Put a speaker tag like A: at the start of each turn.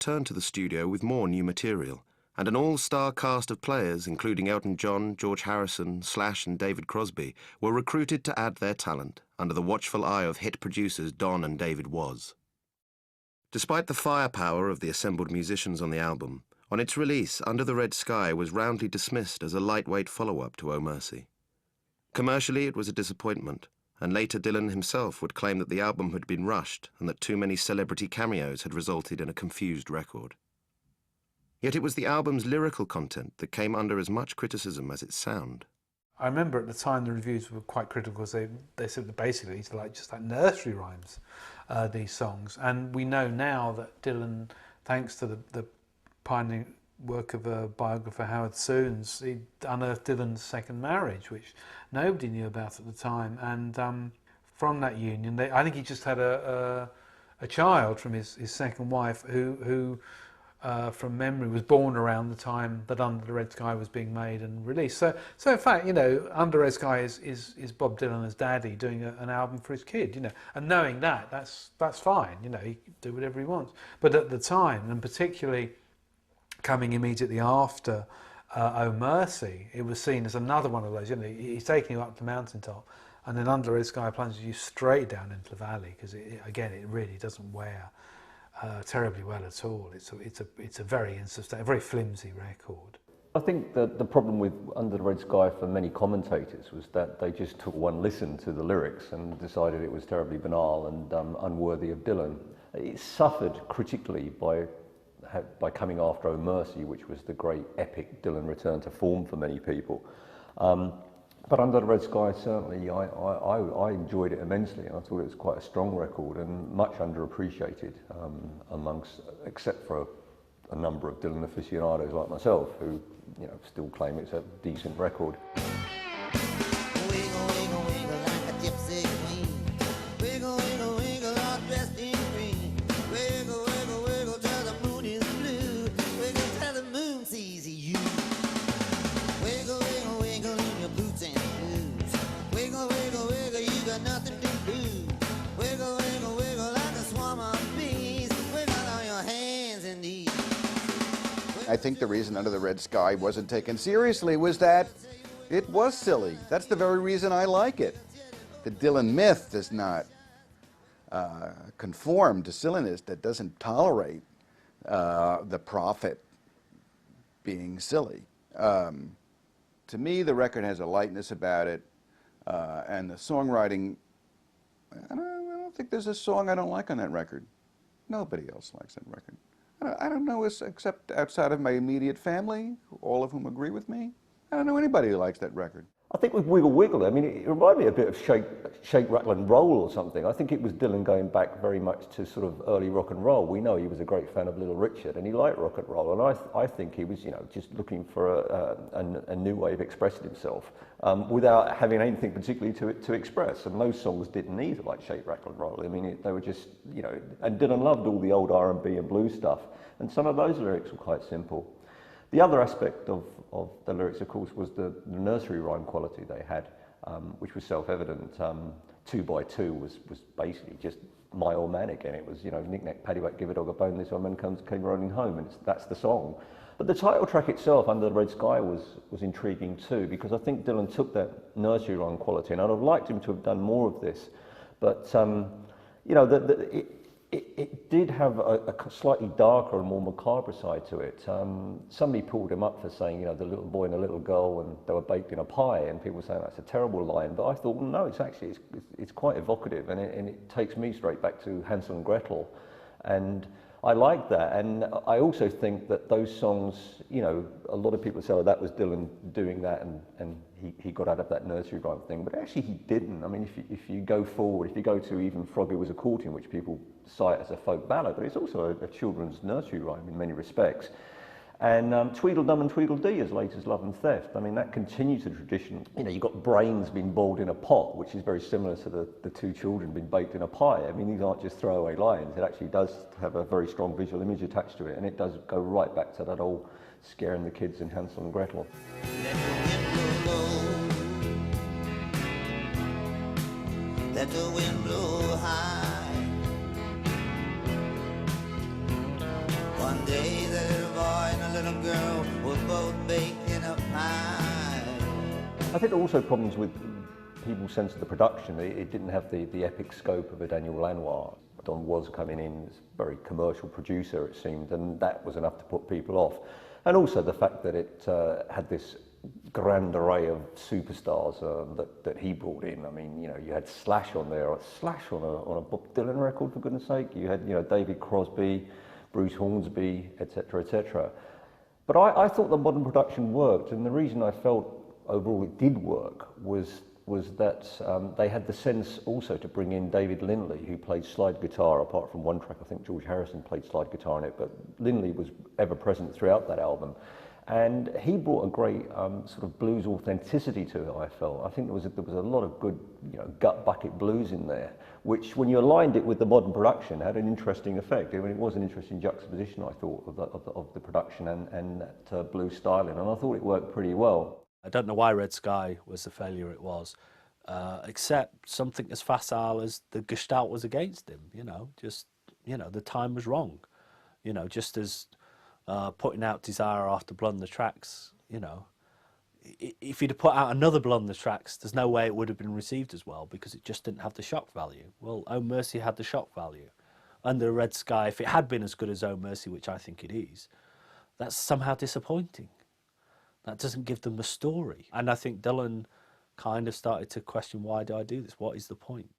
A: returned to the studio with more new material, and an all-star cast of players, including Elton John, George Harrison, Slash and David Crosby, were recruited to add their talent, under the watchful eye of hit producers Don and David Was. Despite the firepower of the assembled musicians on the album, on its release, Under the Red Sky was roundly dismissed as a lightweight follow-up to Oh Mercy. Commercially, it was a disappointment, and later Dylan himself would claim that the album had been rushed and that too many celebrity cameos had resulted in a confused record. Yet it was the album's lyrical content that came under as much criticism as its sound.
B: I remember at the time the reviews were quite critical because they said that basically it's just like nursery rhymes, these songs. And we know now that Dylan, thanks to the pioneering work of a biographer, Howard Soons, he unearthed Dylan's second marriage, which nobody knew about at the time. And from that union, I think he just had a child from his second wife who from memory was born around the time that Under the Red Sky was being made and released. So in fact, you know, Under the Red Sky is Bob Dylan as daddy doing an album for his kid, you know, and knowing that's fine, you know, he can do whatever he wants. But at the time, and particularly coming immediately after Oh Mercy, it was seen as another one of those, you know, he's taking you up the mountaintop, and then Under the Red Sky plunges you straight down into the valley, because it really doesn't wear terribly well at all. It's a very insubstantial, very flimsy record.
C: I think that the problem with Under the Red Sky for many commentators was that they just took one listen to the lyrics and decided it was terribly banal and unworthy of Dylan. It suffered critically by coming after Oh Mercy, which was the great epic Dylan return to form for many people. But Under the Red Sky, certainly, I enjoyed it immensely, and I thought it was quite a strong record and much underappreciated except for a number of Dylan aficionados like myself, who, you know, still claim it's a decent record.
D: I think the reason Under the Red Sky wasn't taken seriously was that it was silly. That's the very reason I like it. The Dylan myth does not conform to silliness, that doesn't tolerate the prophet being silly. To me, the record has a lightness about it, and the songwriting, I don't think there's a song I don't like on that record. Nobody else likes that record. I don't know, except outside of my immediate family, all of whom agree with me. I don't know anybody who likes that record.
C: I think with Wiggle Wiggle, I mean, it reminded me a bit of Shake, Rattle and Roll or something. I think it was Dylan going back very much to sort of early rock and roll. We know he was a great fan of Little Richard, and he liked rock and roll, and I think he was, you know, just looking for a new way of expressing himself without having anything particularly to express. And most songs didn't either, like Shake, Rattle and Roll. I mean, they were just, you know, and Dylan loved all the old R&B and blues stuff, and some of those lyrics were quite simple. The other aspect of the lyrics, of course, was the nursery rhyme quality they had, which was self-evident. 2 by 2 was basically just my old man again. It was, you know, knick-knack, paddywhack, give a dog a bone, this old man came rolling home, and that's the song. But the title track itself, Under the Red Sky, was intriguing too, because I think Dylan took that nursery rhyme quality, and I'd have liked him to have done more of this. But, you know, it did have a slightly darker and more macabre side to it. Somebody pulled him up for saying, you know, the little boy and the little girl, and they were baked in a pie, and people were saying that's a terrible line. But I thought, well, no, it's quite evocative, and it takes me straight back to Hansel and Gretel, and I like that. And I also think that those songs, you know, a lot of people say, oh, that was Dylan doing that, and he got out of that nursery rhyme thing, but actually he didn't. I mean, if you go forward, if you go to even Froggy Was a Courting, which people cite as a folk ballad, but it's also a children's nursery rhyme in many respects. And Tweedledum and Tweedledee as late as Love and Theft. I mean, that continues the tradition. You know, you've got brains being boiled in a pot, which is very similar to the two children being baked in a pie. I mean, these aren't just throwaway lines. It actually does have a very strong visual image attached to it, and it does go right back to that old scaring the kids in Hansel and Gretel.
E: Let the wind blow high. One One day the little boy and a little girl were both baked in a pie.
C: I think there are also problems with people's sense of the production. It didn't have the epic scope of a Daniel Lanois. Don was coming in as a very commercial producer, it seemed, and that was enough to put people off. And also the fact that it had this grand array of superstars that he brought in. I mean, you know, you had Slash on there, Slash on a Bob Dylan record, for goodness sake. You had, you know, David Crosby, Bruce Hornsby, etc., etc. But I thought the modern production worked, and the reason I felt overall it did work was that they had the sense also to bring in David Lindley, who played slide guitar. Apart from one track, I think George Harrison played slide guitar in it, but Lindley was ever present throughout that album. And he brought a great sort of blues authenticity to it, I felt. I think there was a lot of good, you know, gut bucket blues in there, which when you aligned it with the modern production had an interesting effect. I mean, it was an interesting juxtaposition, I thought, of the production and that blues styling, and I thought it worked pretty well.
F: I don't know why Red Sky was the failure it was, except something as facile as the Gestalt was against him, you know, just, you know, the time was wrong, you know, just as putting out Desire after Blood on the Tracks, you know, if he'd have put out another Blood on the Tracks, there's no way it would have been received as well because it just didn't have the shock value. Well, Oh Mercy had the shock value. Under Red Sky, if it had been as good as Oh Mercy, which I think it is, that's somehow disappointing. That doesn't give them a story. And I think Dylan kind of started to question, why do I do this? What is the point?